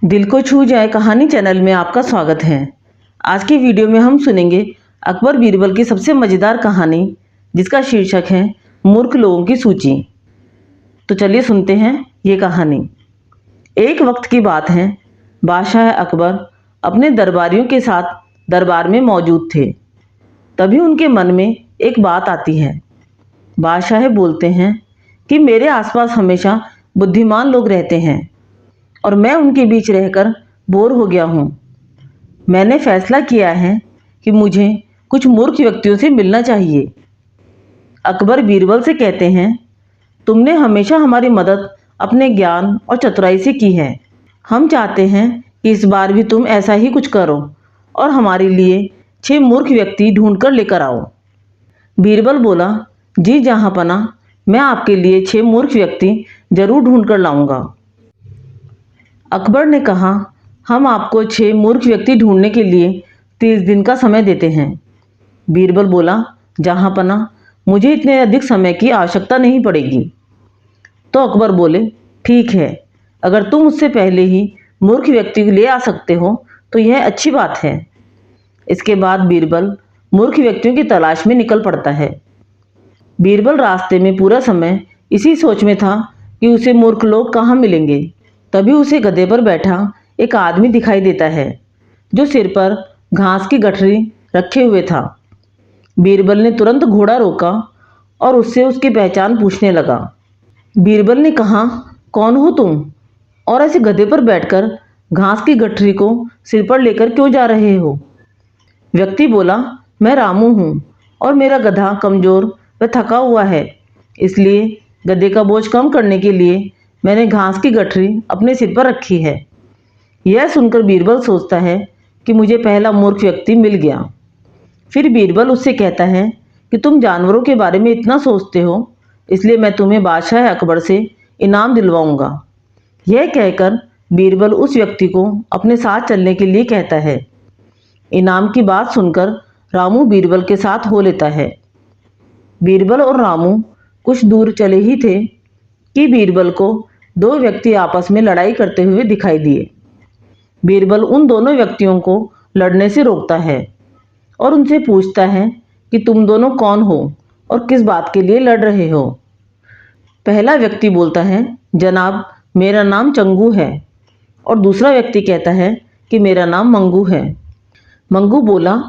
दिल को छू जाए कहानी चैनल में आपका स्वागत है। आज की वीडियो में हम सुनेंगे अकबर बीरबल की सबसे मज़ेदार कहानी, जिसका शीर्षक है मूर्ख लोगों की सूची। तो चलिए सुनते हैं ये कहानी। एक वक्त की बात है, बादशाह अकबर अपने दरबारियों के साथ दरबार में मौजूद थे। तभी उनके मन में एक बात आती है। बादशाह बोलते हैं कि मेरे आसपास हमेशा बुद्धिमान लोग रहते हैं और मैं उनके बीच रहकर बोर हो गया हूँ। मैंने फैसला किया है कि मुझे कुछ मूर्ख व्यक्तियों से मिलना चाहिए। अकबर बीरबल से कहते हैं, तुमने हमेशा हमारी मदद अपने ज्ञान और चतुराई से की है। हम चाहते हैं कि इस बार भी तुम ऐसा ही कुछ करो और हमारे लिए 6 मूर्ख व्यक्ति ढूंढ कर लेकर आओ। बीरबल बोला, जी जहाँपनाह, मैं आपके लिए 6 मूर्ख व्यक्ति जरूर ढूंढ कर लाऊंगा। अकबर ने कहा, हम आपको 6 मूर्ख व्यक्ति ढूंढने के लिए 30 दिन का समय देते हैं। बीरबल बोला, जहाँपनाह, मुझे इतने अधिक समय की आवश्यकता नहीं पड़ेगी। तो अकबर बोले, ठीक है, अगर तुम उससे पहले ही मूर्ख व्यक्ति ले आ सकते हो तो यह अच्छी बात है। इसके बाद बीरबल मूर्ख व्यक्तियों की तलाश में निकल पड़ता है। बीरबल रास्ते में पूरा समय इसी सोच में था कि उसे मूर्ख लोग कहाँ मिलेंगे। तभी उसे गधे पर बैठा एक आदमी दिखाई देता है, जो सिर पर घास की गठरी रखे हुए था। बीरबल ने तुरंत घोड़ा रोका और उससे उसकी पहचान पूछने लगा। बीरबल ने कहा, कौन हो तुम और ऐसे गधे पर बैठकर घास की गठरी को सिर पर लेकर क्यों जा रहे हो? व्यक्ति बोला, मैं रामू हूँ और मेरा गधा कमजोर व थका हुआ है, इसलिए गधे का बोझ कम करने के लिए मैंने घास की गठरी अपने सिर पर रखी है। यह सुनकर बीरबल सोचता है कि मुझे पहला मूर्ख व्यक्ति मिल गया। फिर बीरबल उससे कहता है कि तुम जानवरों के बारे में इतना सोचते हो, इसलिए मैं तुम्हें बादशाह अकबर से इनाम दिलवाऊंगा। यह कहकर बीरबल उस व्यक्ति को अपने साथ चलने के लिए कहता है। इनाम की बात सुनकर रामू बीरबल के साथ हो लेता है। बीरबल और रामू कुछ दूर चले ही थे कि बीरबल को 2 व्यक्ति आपस में लड़ाई करते हुए दिखाई दिए। बीरबल उन दोनों व्यक्तियों को लड़ने से रोकता है और उनसे पूछता है कि तुम दोनों कौन हो और किस बात के लिए लड़ रहे हो। पहला व्यक्ति बोलता है, जनाब, मेरा नाम चंगू है। और दूसरा व्यक्ति कहता है कि मेरा नाम मंगू है। मंगू बोला,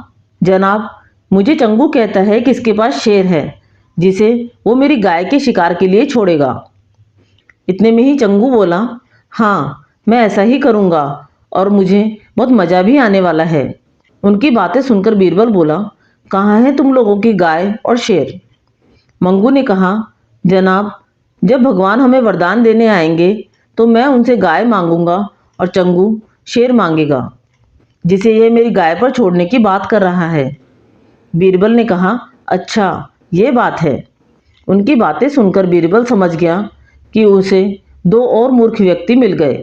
जनाब, मुझे चंगू कहता है कि इसके पास शेर है जिसे वो मेरी गाय के शिकार के लिए छोड़ेगा। इतने में ही चंगू बोला, हाँ, मैं ऐसा ही करूँगा और मुझे बहुत मज़ा भी आने वाला है। उनकी बातें सुनकर बीरबल बोला, कहाँ है तुम लोगों की गाय और शेर? मंगू ने कहा, जनाब, जब भगवान हमें वरदान देने आएंगे तो मैं उनसे गाय मांगूंगा और चंगू शेर मांगेगा, जिसे यह मेरी गाय पर छोड़ने की बात कर रहा है। बीरबल ने कहा, अच्छा, ये बात है। उनकी बातें सुनकर बीरबल समझ गया कि उसे 2 और मूर्ख व्यक्ति मिल गए।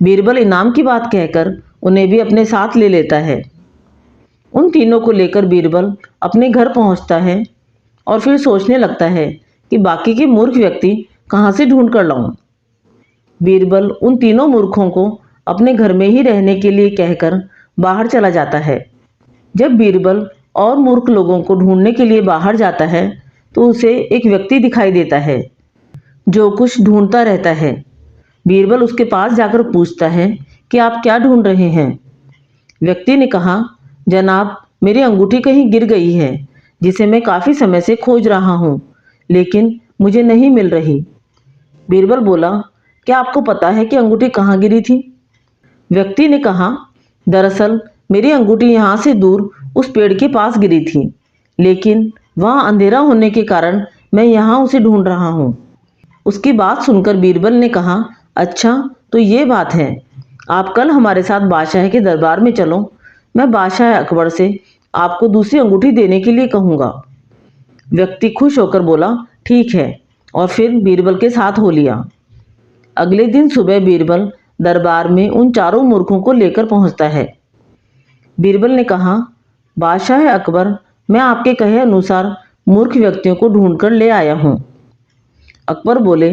बीरबल इनाम की बात कहकर उन्हें भी अपने साथ ले लेता है। उन तीनों को लेकर बीरबल अपने घर पहुंचता है और फिर सोचने लगता है कि बाकी के मूर्ख व्यक्ति कहाँ से ढूंढ कर लाऊं। बीरबल उन तीनों मूर्खों को अपने घर में ही रहने के लिए कहकर बाहर चला जाता है। जब बीरबल और मूर्ख लोगों को ढूंढने के लिए बाहर जाता है तो उसे एक व्यक्ति दिखाई देता है जो कुछ ढूंढता रहता है। बीरबल उसके पास जाकर पूछता है कि आप क्या ढूंढ रहे हैं? व्यक्ति ने कहा, जनाब, मेरी अंगूठी कहीं गिर गई है जिसे मैं काफ़ी समय से खोज रहा हूँ, लेकिन मुझे नहीं मिल रही। बीरबल बोला, क्या आपको पता है कि अंगूठी कहाँ गिरी थी? व्यक्ति ने कहा, दरअसल मेरी अंगूठी यहाँ से दूर उस पेड़ के पास गिरी थी, लेकिन वहाँ अंधेरा होने के कारण मैं यहाँ उसे ढूंढ रहा हूँ। उसकी बात सुनकर बीरबल ने कहा, अच्छा, तो ये बात है। आप कल हमारे साथ बादशाह के दरबार में चलो। मैं बादशाह अकबर से आपको दूसरी अंगूठी देने के लिए कहूँगा। व्यक्ति खुश होकर बोला, ठीक है, और फिर बीरबल के साथ हो लिया। अगले दिन सुबह बीरबल दरबार में उन चारों मूर्खों को लेकर पहुंचता है। बीरबल ने कहा, बादशाह अकबर, मैं आपके कहे अनुसार मूर्ख व्यक्तियों को ढूंढ कर ले आया हूँ। अकबर बोले,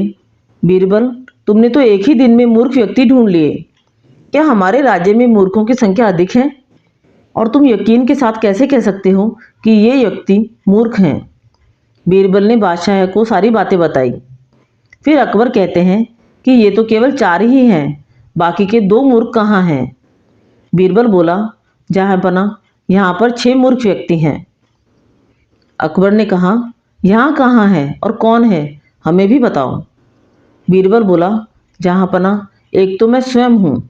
बीरबल, तुमने तो एक ही दिन में मूर्ख व्यक्ति ढूंढ लिए। क्या हमारे राज्य में मूर्खों की संख्या अधिक है? और तुम यकीन के साथ कैसे कह सकते हो कि ये व्यक्ति मूर्ख हैं? बीरबल ने बादशाह को सारी बातें बताई। फिर अकबर कहते हैं कि ये तो केवल 4 ही हैं, बाकी के 2 मूर्ख कहाँ हैं? बीरबल बोला, जहाँपना यहाँ पर 6 मूर्ख व्यक्ति हैं। अकबर ने कहा, यहाँ कहाँ है और कौन है, हमें भी बताओ। बीरबल बोला, जहाँपना एक तो मैं स्वयं हूँ।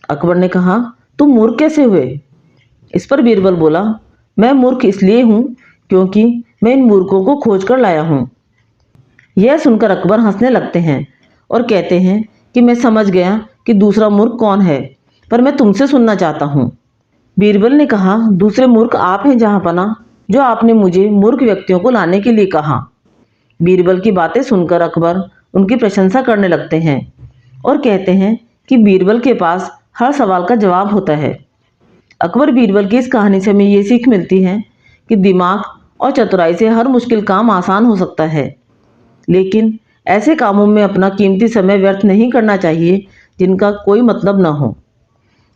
अकबर ने कहा, तुम मूर्ख कैसे हुए? इस पर बीरबल बोला, मैं मूर्ख इसलिए हूँ क्योंकि मैं इन मूर्खों को खोज कर लाया हूँ। यह सुनकर अकबर हंसने लगते हैं और कहते हैं कि मैं समझ गया कि दूसरा मूर्ख कौन है, पर मैं तुमसे सुनना चाहता हूँ। बीरबल ने कहा, दूसरे मूर्ख आप हैं जहाँपना, जो आपने मुझे मूर्ख व्यक्तियों को लाने के लिए कहा। बीरबल की बातें सुनकर अकबर उनकी प्रशंसा करने लगते हैं और कहते हैं कि बीरबल के पास हर सवाल का जवाब होता है। अकबर बीरबल की इस कहानी से हमें ये सीख मिलती है कि दिमाग और चतुराई से हर मुश्किल काम आसान हो सकता है, लेकिन ऐसे कामों में अपना कीमती समय व्यर्थ नहीं करना चाहिए जिनका कोई मतलब न हो।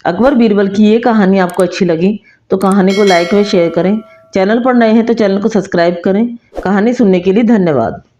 अकबर बीरबल की ये कहानी आपको अच्छी लगी तो कहानी को लाइक व शेयर करें। चैनल पर नए हैं तो चैनल को सब्सक्राइब करें। कहानी सुनने के लिए धन्यवाद।